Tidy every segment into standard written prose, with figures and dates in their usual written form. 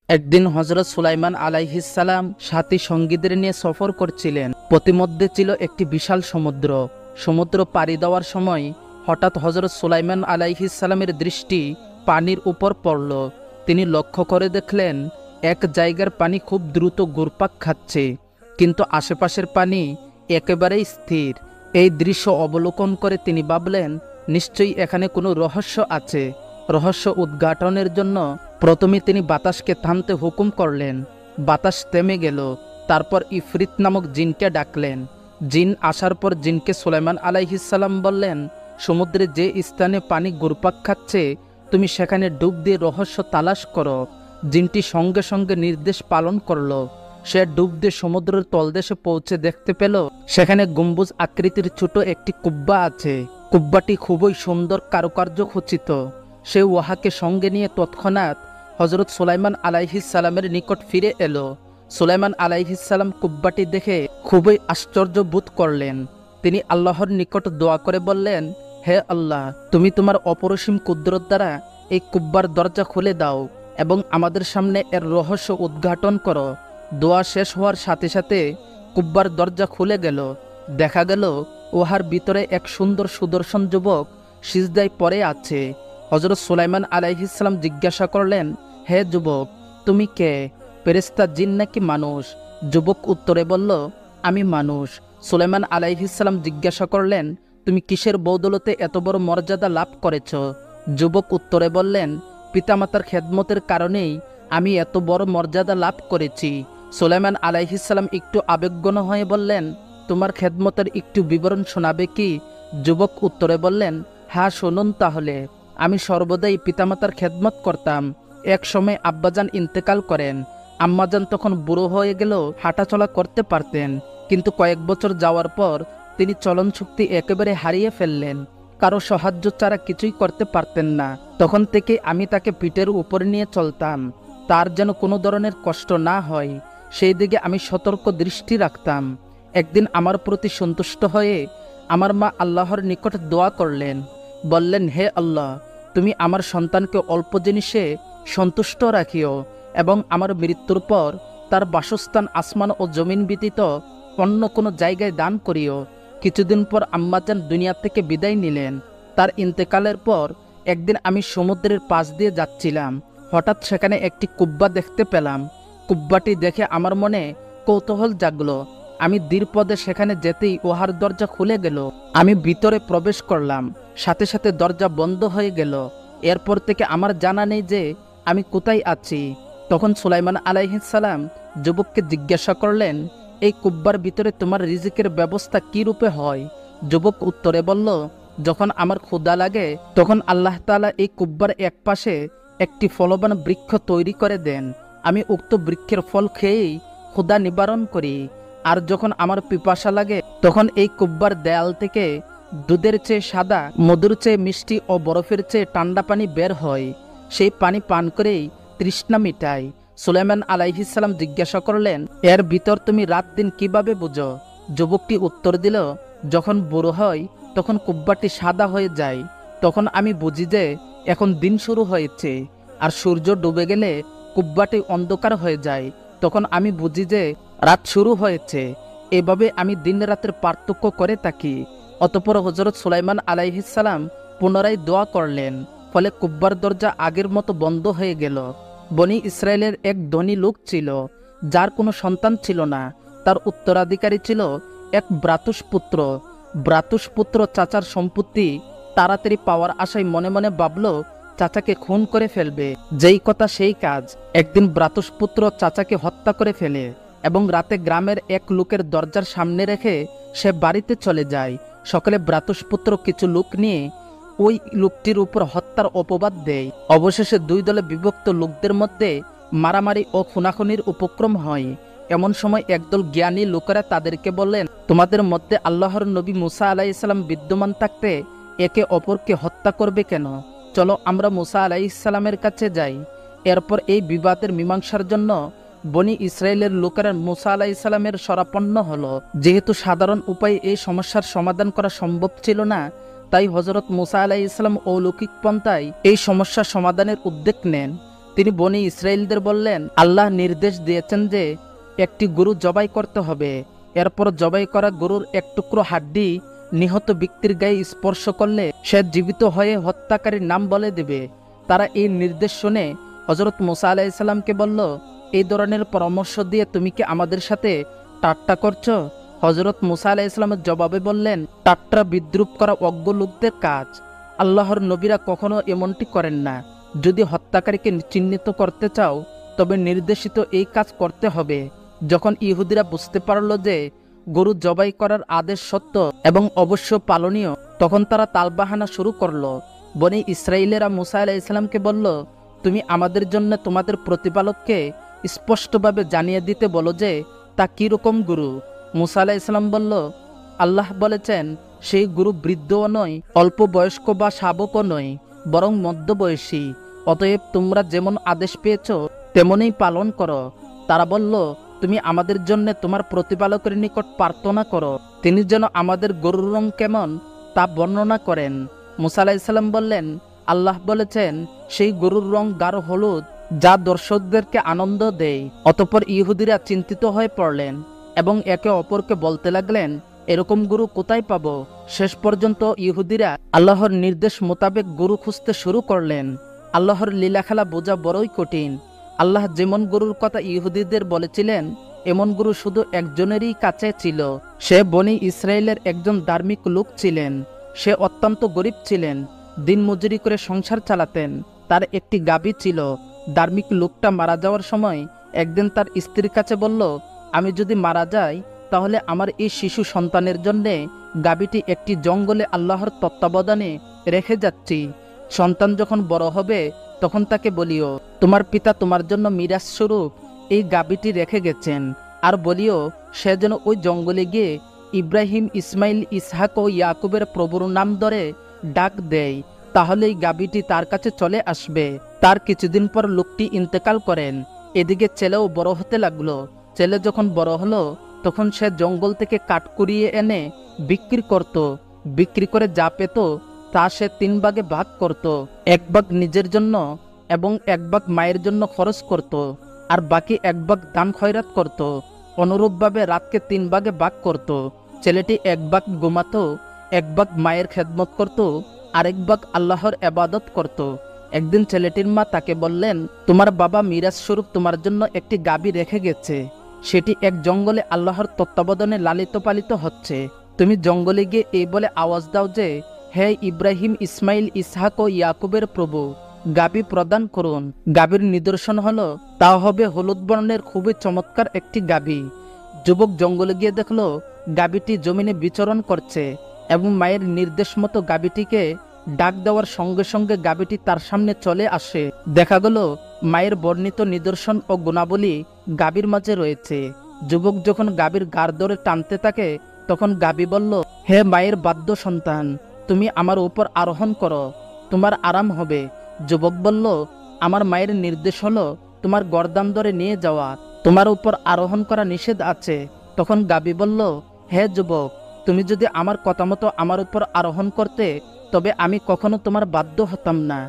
একদিন হযরত সুলাইমান আলাইহিস সালাম সাথী সঙ্গীদের নিয়ে সফর করছিলেন। পথিমধ্যে ছিল একটি বিশাল সমুদ্র। সমুদ্র পাড়ি দেওয়ার সময় হঠাৎ হযরত সুলাইমান আলাইহিস সালামের দৃষ্টি পানির উপর পড়ল। তিনি লক্ষ্য করে দেখলেন এক জায়গার পানি খুব দ্রুত ঘুরপাক খাচ্ছে, কিন্তু আশেপাশের পানি একেবারেই স্থির। এই দৃশ্য অবলোকন করে তিনি ভাবলেন, নিশ্চয়ই এখানে কোনো রহস্য আছে। রহস্য উদ্ঘাটনের জন্য প্রথমে তিনি বাতাসকে থামতে হুকুম করলেন। বাতাস থেমে গেল। তারপর ইফরিত নামক জিনকে ডাকলেন। জিন আসার পর জিনকে সুলাইমান আলাইহিস সালাম বললেন, সমুদ্রে যে স্থানে পানি ঘুরপাক খাচ্ছে তুমি সেখানে ডুব দিয়ে রহস্য তালাশ করো। জিনটি সঙ্গে সঙ্গে নির্দেশ পালন করল। সে ডুব দিয়ে সমুদ্রের তলদেশে পৌঁছে দেখতে পেল সেখানে গম্বুজ আকৃতির ছোট একটি কুব্বা আছে। কুব্বাটি খুবই সুন্দর কারুকার্য খচিত। সে উহাকে সঙ্গে নিয়ে তৎক্ষণাৎ হযরত সুলাইমান আলাইহিস সালামের নিকট ফিরে এলো। সুলাইমান আলাইহিস সালাম কুব্বাটি দেখে খুবই আশ্চর্য বোধ করলেন। তিনি আল্লাহর নিকট দোয়া করে বললেন, হে আল্লাহ, তুমি তোমার অপরিসীম কুদরত দ্বারা এই কুব্বার দরজা খুলে দাও এবং আমাদের সামনে এর রহস্য উদ্ঘাটন করো। দোয়া শেষ হওয়ার সাথে সাথে কুব্বার দরজা খুলে গেল। দেখা গেল উহার ভিতরে এক সুন্দর সুদর্শন যুবক সিজদায় পড়ে আছে। হযরত সুলাইমান আলাইহিস সালাম জিজ্ঞাসা করলেন, হে যুবক, তুমি কে? ফেরেশতা, জিন নাকি মানুষ? যুবক উত্তরে বলল, আমি মানুষ। সুলাইমান আলাইহিস সালাম জিজ্ঞাসা করলেন, তুমি কিসের বদৌলতে এত বড় মর্যাদা লাভ করেছ? যুবক উত্তরে বললেন, পিতামাতার খেদমতের কারণেই আমি এত বড় মর্যাদা লাভ করেছি। সুলাইমান আলাইহিস সালাম একটু আবেগঘন হয়ে বললেন, তোমার খেদমতের একটু বিবরণ শোনাবে কি? যুবক উত্তরে বললেন, হ্যাঁ, শুনুন তাহলে। আমি সর্বদাই পিতামাতার খেদমত করতাম। এক সময় আব্বাজান ইন্তেকাল করেন। আম্মাজান তখন বুড়ো হয়ে গেলেও হাঁটাচলা করতে পারতেন, কিন্তু কয়েক বছর যাওয়ার পর তিনি চলন শক্তি একেবারে হারিয়ে ফেললেন। কারো সাহায্য ছাড়া কিছুই করতে পারতেন না। তখন থেকে আমি তাকে পিঠের উপর নিয়ে চলতাম, তার যেন কোনো ধরনের কষ্ট না হয় সেই দিকে আমি সতর্ক দৃষ্টি রাখতাম। একদিন আমার প্রতি সন্তুষ্ট হয়ে আমার মা আল্লাহর নিকট দোয়া করলেন। বললেন, হে আল্লাহ, তুমি আমার সন্তানকে অল্প জিনিসে সন্তুষ্ট রাখিও এবং আমার মৃত্যুর পর তার বাসস্থান আসমান ও জমিন ব্যতীত অন্য কোনো জায়গায় দান করিও। কিছুদিন পর আম্মাজান দুনিয়া থেকে বিদায় নিলেন। তার ইন্তেকালের পর একদিন আমি সমুদ্রের পাশ দিয়ে যাচ্ছিলাম। হঠাৎ সেখানে একটি কুব্বা দেখতে পেলাম। কুব্বাটি দেখে আমার মনে কৌতূহল জাগলো। আমি ধীরপদে সেখানে যেতেই উহার দরজা খুলে গেল। আমি ভিতরে প্রবেশ করলাম, সাথে সাথে দরজা বন্ধ হয়ে গেল। এরপর থেকে আমার জানা নেই যে আমি কোথায় আছি। তখন সুলাইমান আলাইহিস সালাম যুবককে জিজ্ঞাসা করলেন, এই কুব্বার ভিতরে তোমার রিজিকের ব্যবস্থা কি রূপে হয়? যুবক উত্তরে বলল, যখন আমার ক্ষুধা লাগে তখন আল্লাহ তাআলা এই কুব্বার এক পাশে একটি ফলবান বৃক্ষ তৈরি করে দেন। আমি উক্ত বৃক্ষের ফল খেয়েই ক্ষুধা নিবারণ করি। আর যখন আমার পিপাসা লাগে তখন এই কুব্বার দেয়াল থেকে দুধের চেয়ে সাদা, মধুর চেয়ে মিষ্টি ও বরফের চেয়ে ঠান্ডা পানি বের হয়। সেই পানি পান করেই তৃষ্ণা মিটাই। সুলাইমান আলাইহিস সালাম জিজ্ঞাসা করলেন, এর ভিতর তুমি রাত দিন কিভাবে বুঝো? যুবকটি উত্তর দিল, যখন বুড়ো হয় তখন কুব্বাটি সাদা হয়ে যায়। তখন আমি বুঝি যে এখন দিন শুরু হয়েছে। আর সূর্য ডুবে গেলে কুব্বাটি অন্ধকার হয়ে যায়। তখন আমি বুঝি যে রাত শুরু হয়েছে। এভাবে আমি দিন রাতের পার্থক্য করে থাকি। অতঃপর হযরত সুলাইমান আলাইহিস সালাম পুনরায় দোয়া করলেন। ফলে কুব্বার দরজা আগের মতো বন্ধ হয়ে গেল। বনি ইসরায়েলের এক ধনী লোক ছিল, যার কোনো সন্তান ছিল না। তার উত্তরাধিকারী ছিল এক ভ্রাতুষ পুত্র। ভ্রাতুষ পুত্র চাচার সম্পত্তি তাড়াতাড়ি পাওয়ার আশায় মনে মনে ভাবল চাচাকে খুন করে ফেলবে। যেই কথা সেই কাজ। একদিন ভ্রাতুষ পুত্র চাচাকে হত্যা করে ফেলে এবং রাতে গ্রামের এক লোকের দরজার সামনে রেখে সে বাড়িতে চলে যায়। সকালে ভ্রাতুষ পুত্র কিছু লোক নিয়ে ওই লোকটির উপর হত্যার অপবাদ দেয়। অবশেষে দুই দলে বিভক্ত লোকদের মধ্যে মারামারি ও খুনাখুনির উপক্রম হয়। এমন সময় একদল জ্ঞানী লোকেরা তাদেরকে বললেন, তোমাদের মধ্যে আল্লাহর নবী মুসা আলাইহিস সালাম বিদ্যমান থাকতে একে অপরকে হত্যা করবে কেন? চলো আমরা মুসা আলাইহিস সালামের কাছে যাই। এরপর এই বিবাদের মীমাংসার জন্য বনি ইসরায়েলের লোকেরা মুসা আলাইহিস সালামের শরণাপন্ন হলো। যেহেতু সাধারণ উপায়ে এই সমস্যার সমাধান করা সম্ভব ছিল না, তাই হযরত মুসা আলাইহিস সালাম অলৌকিক পন্থায় এই সমস্যা সমাধানের উদ্যোগ নেন। তিনি বনি ইসরায়েলদের বললেন, আল্লাহ নির্দেশ দিয়েছেন যে একটি গরু জবাই করতে হবে। এরপর জবাই করা গরুর এক টুকরো হাড্ডি নিহত ব্যক্তির গায়ে স্পর্শ করলে সে জীবিত হয়ে হত্যাকারীর নাম বলে দেবে। তারা এই নির্দেশ শুনে হযরত মুসা আলাইহিসসালামকে বলল, এই ধরনের পরামর্শ দিয়ে তুমি কি আমাদের সাথে ঠাট্টা করছো? হযরত মুসা আলাইহিসসালামের জবাবে বললেন, ঠাট্টা বিদ্রুপ করা অজ্ঞ লোকদের কাজ। আল্লাহর নবীরা কখনো এমনটি করেন না। যদি হত্যাকারীকে চিহ্নিত করতে চাও তবে নির্দেশিত এই কাজ করতে হবে। যখন ইহুদিরা বুঝতে পারল যে গরু জবাই করার আদেশ সত্য এবং অবশ্য পালনীয়, তখন তারা তালবাহানা শুরু করল। বনি ইসরায়েলেরা মুসা আলাইহিসসালামকে বলল, তুমি আমাদের জন্য তোমাদের প্রতিপালককে স্পষ্টভাবে জানিয়ে দিতে বলো যে তা কীরকম গরু। মুসা আলাইহিসসালাম বলল, আল্লাহ বলেছেন সেই গরু বৃদ্ধও নয়, অল্প বয়স্ক বা শাবকও নয়, বরং মধ্যবয়সী। অতএব তোমরা যেমন আদেশ পেয়েছ তেমনই পালন করো। তারা বলল, তুমি আমাদের জন্য তোমার প্রতিপালকের নিকট প্রার্থনা করো, তিনি যেন আমাদের গরুর রং কেমন তা বর্ণনা করেন। মুসা আলাইহিসসালাম বললেন, আল্লাহ বলেছেন সেই গরুর রং গাঢ় হলুদ, যা দর্শকদেরকে আনন্দ দেয়। অতঃপর ইহুদিরা চিন্তিত হয়ে পড়লেন এবং একে অপরকে বলতে লাগলেন, এরকম গরু কোথায় পাবো? শেষ পর্যন্ত ইহুদিরা আল্লাহর নির্দেশ মোতাবেক গরু খুঁজতে শুরু করলেন। আল্লাহর লীলাখেলা বোঝা বড়ই কঠিন। আল্লাহ যেমন গরুর কথা ইহুদিদের বলেছিলেন, এমন গরু শুধু একজনেরই কাছে ছিল। সে বনি ইসরায়েলের একজন ধার্মিক লোক ছিলেন। সে অত্যন্ত গরিব ছিলেন, দিন মজুরি করে সংসার চালাতেন। তার একটি গাভী ছিল। ধার্মিক লোকটা মারা যাওয়ার সময় একদিন তার স্ত্রীর কাছে বলল, আমি যদি মারা যাই তাহলে আমার এই শিশু সন্তানের জন্যে গাভীটি একটি জঙ্গলে আল্লাহর তত্ত্বাবধানে রেখে যাচ্ছি। সন্তান যখন বড় হবে তখন তাকে বলিও, তোমার পিতা তোমার জন্য মিরাজ স্বরূপ এই গাভীটি রেখে গেছেন। আর বলিও সে যেন ওই জঙ্গলে গিয়ে ইব্রাহিম, ইসমাইল, ইসহাক ও ইয়াকুবের প্রভুর নাম ধরে ডাক দেয়, তাহলে এই গাভীটি তার কাছে চলে আসবে। তার কিছুদিন পর লোকটি ইন্তেকাল করেন। এদিকে ছেলেও বড় হতে লাগলো। ছেলে যখন বড় হলো তখন সে জঙ্গল থেকে কাঠ কুড়িয়ে এনে বিক্রি করত। বিক্রি করে যা পেত তা সে 3 ভাগে ভাগ করত। 1 ভাগ নিজের জন্য এবং 1 ভাগ মায়ের জন্য খরচ করত, আর বাকি 1 ভাগ দান খয়রাত করত। অনুরূপভাবে রাতকে 3 ভাগে ভাগ করত। ছেলেটি 1 ভাগ ঘুমাতো, 1 ভাগ মায়ের খেদমত করত, আর 1 ভাগ আল্লাহর ইবাদত করত। একদিন ছেলেটির মা তাকে বললেন, তোমার বাবা মিরাজ স্বরূপ তোমার জন্য একটি গাভী রেখে গেছে। সেটি এক জঙ্গলে আল্লাহর তত্ত্বাবধানে লালিত পালিত হচ্ছে। তুমি জঙ্গলে গিয়ে এই বলে আওয়াজ দাও যে, হে ইব্রাহিম, ইসমাইল, ইসহাক ও ইয়াকুবের প্রভু, গাভী প্রদান করুন। গাভীর নিদর্শন হলো তা হবে হলুদ বর্ণের খুবই চমৎকার একটি গাভী। যুবক জঙ্গলে গিয়ে দেখলো গাভীটি জমিনে বিচরণ করছে এবং মায়ের নির্দেশ মতো গাভীটিকে ডাক দেওয়ার সঙ্গে সঙ্গে গাভীটি তার সামনে চলে আসে। দেখা গেল মায়ের বর্ণিত নিদর্শন ও গুণাবলী গাভীর মাঝে রয়েছে। যুবক যখন গাভীর গাড় ধরে টানতে থাকে তখন গাভী বলল, হে মায়ের বাধ্য সন্তান, তুমি আমার উপর আরোহণ করো, তোমার আরাম হবে। যুবক বলল, আমার মায়ের নির্দেশ হলো তোমার গর্দান ধরে নিয়ে যাওয়া, তোমার উপর আরোহণ করা নিষেধ আছে। তখন গাভী বলল, হে যুবক, তুমি যদি আমার কথা মতো আমার উপর আরোহণ করতে তবে আমি কখনো তোমার বাধ্য হতাম না।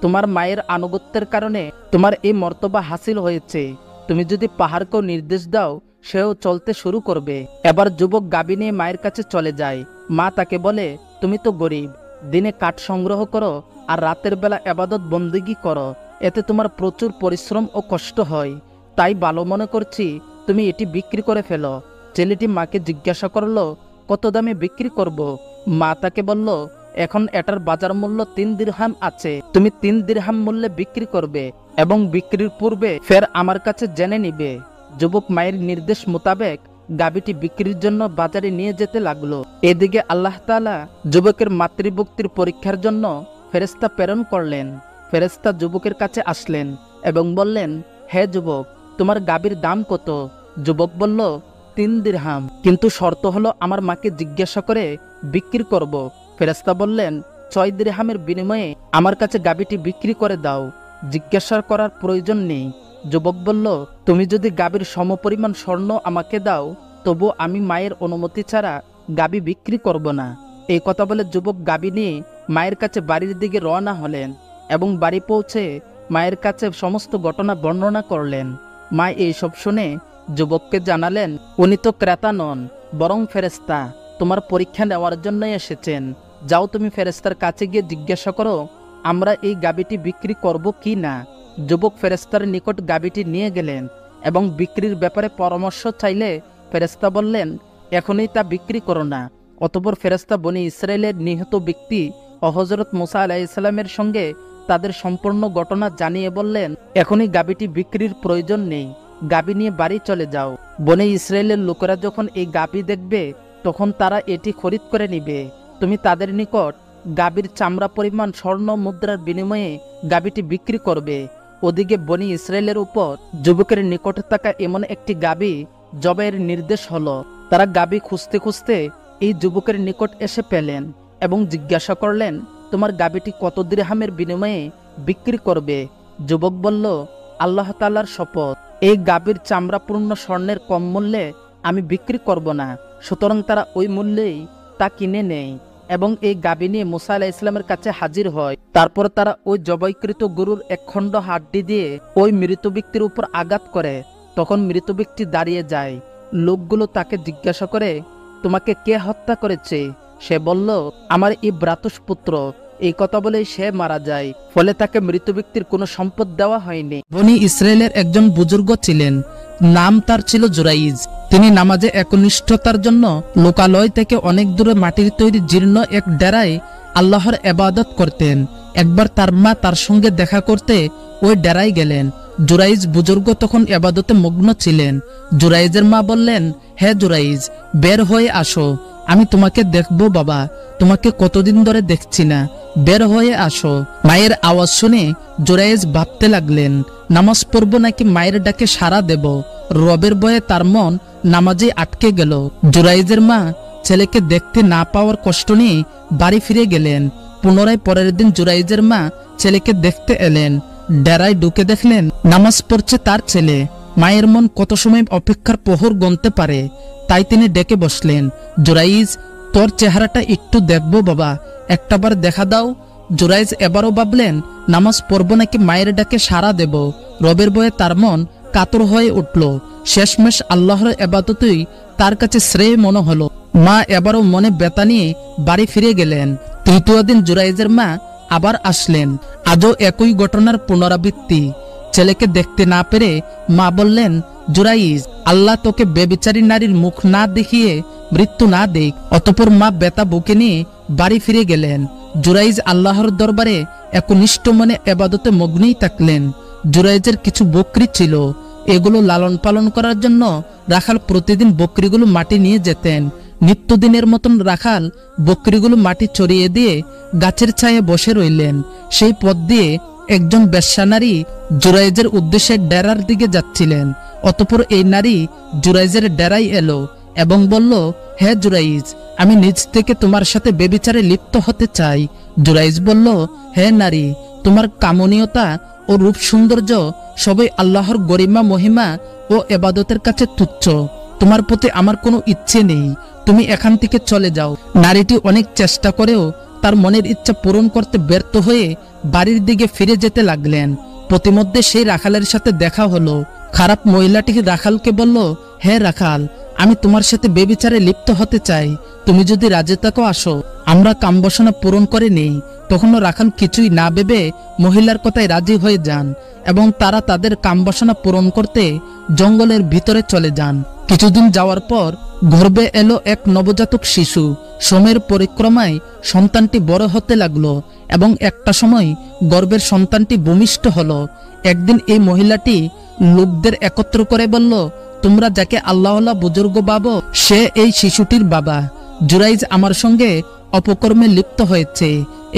তোমার মায়ের আনুগত্যের কারণে তোমার এই মর্তবা হাসিল হয়েছে। তুমি যদি পাহাড়কেও নির্দেশ দাও সেও চলতে শুরু করবে। এবার যুবক গাভী নিয়ে মায়ের কাছে চলে যায়। মা তাকে বলে, তুমি তো গরিব, দিনে কাঠ সংগ্রহ করো আর রাতের বেলা ইবাদত বন্দেগী করো, এতে তোমার প্রচুর পরিশ্রম ও কষ্ট হয়। তাই ভালো মনে করছি তুমি এটি বিক্রি করে ফেলো। ছেলেটি মাকে জিজ্ঞাসা করলো, কত দামে বিক্রি করব? মা তাকে বলল, এখন এটার বাজার মূল্য 3 দিরহাম আছে। তুমি 3 দিরহাম মূল্যে বিক্রি করবে এবং বিক্রির পূর্বে ফের আমার কাছে জেনে নিবে। যুবক মায়ের নির্দেশ মোতাবেক গাভীটি বিক্রির জন্য বাজারে নিয়ে যেতে লাগলো। এদিকে আল্লাহ তাআলা যুবকের মাতৃভক্তির পরীক্ষার জন্য ফেরেশতা প্রেরণ করলেন। ফেরেশতা যুবকের কাছে আসলেন এবং বললেন, হে যুবক, তোমার গাভীর দাম কত? যুবক বলল, 3 দিরহাম, কিন্তু শর্ত হলো আমার মাকে জিজ্ঞাসা করে বিক্রি করব। ফেরেশতা বললেন, 6 দিরহামের বিনিময়ে আমার কাছে গাভীটি বিক্রি করে দাও, জিজ্ঞাসা করার প্রয়োজন নেই। যুবক বলল, তুমি যদি গাভীর সমপরিমাণ স্বর্ণ আমাকে দাও তবু আমি মায়ের অনুমতি ছাড়া গাভী বিক্রি করব না। এই কথা বলে যুবক গাভী নিয়ে মায়ের কাছে বাড়ির দিকে রওনা হলেন এবং বাড়ি পৌঁছে মায়ের কাছে সমস্ত ঘটনা বর্ণনা করলেন। মা এইসব শুনে যুবককে জানালেন, উনি তো ক্রেতা নন, বরং ফেরেশতা, তোমার পরীক্ষা নেওয়ার জন্য এসেছেন। যাও, তুমি ফেরেশতার কাছে গিয়ে জিজ্ঞাসা করো আমরা এই গাভীটি বিক্রি করব কি না। যুবক ফেরেশতার নিকট গাভীটি নিয়ে গেলেন এবং বিক্রির ব্যাপারে পরামর্শ চাইলে ফেরেশতা বললেন, এখনই তা বিক্রি করো না। অতঃপর ফেরেশতা বনি ইসরায়েলের নিহত ব্যক্তি ও হযরত মুসা আলাইহিস সালামের সঙ্গে তাদের সম্পূর্ণ ঘটনা জানিয়ে বললেন, এখনই গাভীটি বিক্রির প্রয়োজন নেই, গাভী নিয়ে বাড়ি চলে যাও। বনি ইসরায়েলের লোকেরা যখন এই গাভী দেখবে তখন তারা এটি খরিদ করে নিবে। তুমি তাদের নিকট গাভীর চামড়া পরিমাণ স্বর্ণ মুদ্রার বিনিময়ে গাভীটি বিক্রি করবে। ওদিকে বনি ইসরায়েলের উপর যুবকের নিকটে থাকা এমন একটি গাভী জবাইয়ের নির্দেশ হলো। তারা গাভী খুঁজতে খুঁজতে এই যুবকের নিকট এসে পেলেন এবং জিজ্ঞাসা করলেন, তোমার গাভীটি কত দিরহামের বিনিময়ে বিক্রি করবে? যুবক বলল, আল্লাহ তাআলার শপথ, এই গাভীর চামড়াপূর্ণ স্বর্ণের কম মূল্যে আমি বিক্রি করব না। সুতরাং তারা ওই মূল্যেই তা কিনে নেয় এবং এই গাভী নিয়ে মুসা আলাইহিস সালামের কাছে হাজির হয়। তারপর তারা ওই জবাইকৃত গরুর এক খণ্ড হাড্ডি দিয়ে ওই মৃত ব্যক্তির উপর আঘাত করে। তখন মৃত ব্যক্তি দাঁড়িয়ে যায়। লোকগুলো তাকে জিজ্ঞাসা করে, তোমাকে কে হত্যা করেছে? সে বলল, আমার এই ভ্রাতুষ পুত্র। এই কথা বলেই সে মারা যায়। ফলে তাকে মৃত ব্যক্তির কোনো সম্পদ দেওয়া হয়নি। বনি ইসরায়েলের একজন বুজুর্গ ছিলেন, নাম তার ছিল জুরাইজ। তিনি নামাজে একনিষ্ঠতার জন্য লোকালয় থেকে অনেক দূরে মাটির তৈরি জীর্ণ এক ডেরায় আল্লাহর ইবাদত করতেন। একবার তার মা তার সঙ্গে দেখা করতে ওই ডেরায় গেলেন। জুরাইজ বুজুর্গ তখন ইবাদতে মগ্ন ছিলেন। জুরাইজের মা বললেন, হে জুরাইজ, বের হয়ে আসো, আমি তোমাকে দেখবো বাবা, তোমাকে কতদিন ধরে দেখছি না, বের হয়ে আসো। মায়ের আওয়াজ শুনে জুরাইজ ভাবতে লাগলেন, নামাজ পড়ব নাকি মায়ের ডাকে সাড়া দেব। রবের ভয়ে তার মন নামাজে আটকে গেল। জুরাইজের মা ছেলেকে দেখতে না পাওয়ার কষ্ট নিয়ে বাড়ি ফিরে গেলেন। পুনরায় পরের দিন জুরাইজের মা ছেলেকে দেখতে এলেন। ডেরায় ঢুকে দেখলেন নামাজ পড়ছে তার ছেলে। মায়ের মন কত সময় অপেক্ষার প্রহর গুনতে পারে, তাই তিনি ডেকে বসলেন, জুরাইজ, তোর চেহারাটা একটু দেখবো বাবা, একটাবার দেখা দাও। জুরাইজ এবারও ভাবলেন নামাজ পড়ব নাকি মায়ের ডাকে সাড়া দেব। রবের ভয়ে তার মন কাতর হয়ে উঠল। শেষমেশ আল্লাহর ইবাদতই তার কাছে শ্রেয় মনে হলো। মা এবারও মনে ব্যথা নিয়ে বাড়ি ফিরে গেলেন। তৃতীয় দিন জুরাইজের মা আবার আসলেন। আজও একই ঘটনার পুনরাবৃত্তি। ছেলেকে দেখতে না পেরে মা বললেন, জুরাইজ, আল্লাহ তোকে বেবিচারী নারীর মুখ না দেখিয়ে মৃত্যু না দেখ। অতঃপর মা বেতা বুকে নিয়ে বাড়ি ফিরে গেলেন। জুরাইজ আল্লাহর দরবারে একনিষ্ঠ মনে ইবাদতে মগ্নই থাকলেন। জুরাইজের কিছু বকরি ছিল, এগুলো লালন পালন করার জন্য রাখাল প্রতিদিন বকরিগুলো মাটি নিয়ে যেতেন। নিত্যদিনের মতন রাখাল বকরিগুলো মাটি চড়িয়ে দিয়ে গাছের ছায়ে বসে রইলেন। সেই পথ দিয়ে একজন বেশ্যা নারী জুরাইজের উদ্দেশ্যে ডেরার দিকে যাচ্ছিলেন। অতঃপর এই নারী জুরাইজের ডেরায় এলো এবং বলল, হে জুরাইজ, আমি নিজ থেকে তোমার সাথে বেবিচারে লিপ্ত হতে চাই। জুরাইজ বলল, হে নারী, তোমার কামনীয়তা ও রূপ সৌন্দর্য সবই আল্লাহর গরিমা মহিমা ও ইবাদতের কাছে তুচ্ছ। তোমার প্রতি আমার কোনো ইচ্ছে নেই, তুমি এখান থেকে চলে যাও। নারীটি অনেক চেষ্টা করেও তার মনের ইচ্ছা পূরণ করতে ব্যর্থ হয়ে বাড়ির দিকে ফিরে যেতে লাগলেন। প্রতিমধ্যে সেই রাখালের সাথে দেখা হলো। খারাপ মহিলাটি রাখালকে বলল, হে রাখাল, আমি তোমার সাথে বেবিচারে লিপ্ত হতে চাই, তুমি যদি রাজি থাকো আসো, আমরা কামবাসনা পূরণ করে নেই। তখনও রাখাল কিছুই না ভেবে মহিলার কথায় রাজি হয়ে যান এবং তারা তাদের কামবাসনা পূরণ করতে জঙ্গলের ভিতরে চলে যান। কিছুদিন যাওয়ার পর গর্ভে এলো এক নবজাতক শিশু। সময়ের পরিক্রমায় সন্তানটি বড় হতে লাগলো এবং একটা সময় গর্ভের সন্তানটি ভূমিষ্ঠ হলো। একদিন এই মহিলাটি লোকদের একত্র করে বলল, তোমরা যাকে আল্লাহওয়ালা বুজুর্গ ভাবো, সে এই শিশুটির বাবা। জুরাইজ আমার সঙ্গে অপকর্মে লিপ্ত হয়েছে।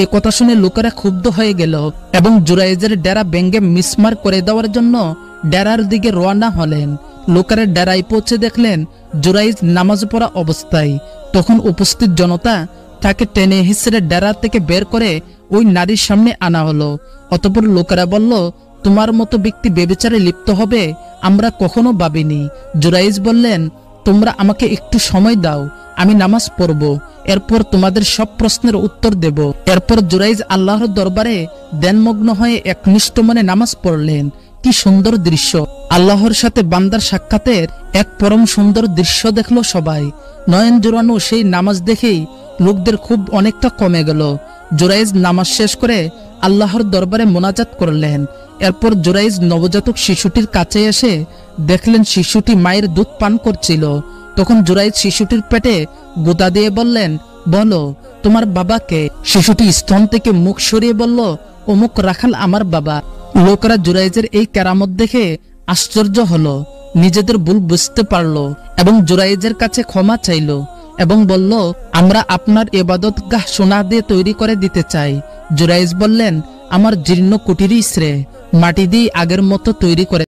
এই কথা শুনে লোকেরা ক্ষুব্ধ হয়ে গেল এবং জুরাইজের ডেরা ব্যঙ্গে মিসমার করে দেওয়ার জন্য ডেরার দিকে রওনা হলেন। লোকেরা ডেরায় পৌঁছে দেখলেন জুরাইজ নামাজ পড়া অবস্থায়। তখন উপস্থিত জনতা তাকে টেনে হিসেবে ডেরা থেকে বের করে ওই নারীর সামনে আনা হলো। অতঃপর লোকেরা বলল, তোমার মতো ব্যক্তি বেবিচারে লিপ্ত হবে আমরা কখনো ভাবিনি। জুরাইজ বললেন, তোমরা আমাকে একটু সময় দাও, আমি নামাজ পড়ব, এরপর তোমাদের সব প্রশ্নের উত্তর দেব। এরপর জুরাইজ আল্লাহর দরবারে ধ্যানমগ্ন হয়ে একনিষ্ঠ মনে নামাজ পড়লেন। কি সুন্দর দৃশ্য! আল্লাহর সাথে বান্দার সাক্ষাতের এক পরম সুন্দর দৃশ্য দেখলো সবাই। নয়ন জোড়ানো সেই নামাজ দেখেই লোকদের খুব অনেকটা কমে গেল। জুরাইজ নামাজ শেষ করে আল্লাহর দরবারে মোনাজাত করলেন। এরপর জুরাইজ নবজাতক শিশুটির কাছে এসে দেখলেন শিশুটি মায়ের দুধ পান করছিল। তখন জুরাইজ শিশুটির পেটে গোতা দিয়ে বললেন, বলো তোমার বাবা কে? শিশুটি স্তন থেকে মুখ সরিয়ে বলল, অমুক রাখাল আমার বাবা। লোকেরা জুরাইজের এই কেরামত দেখে আশ্চর্য হলো, নিজেদের ভুল বুঝতে পারলো এবং জুরাইজের কাছে ক্ষমা চাইল এবং বলল, আমরা আপনার ইবাদতগাহ সোনা দিয়ে তৈরি করে দিতে চাই। জুরাইজ বললেন, আমার জীর্ণ কুটিরই শ্রেয়, মাটি দিয়ে আগের মতো তৈরি করে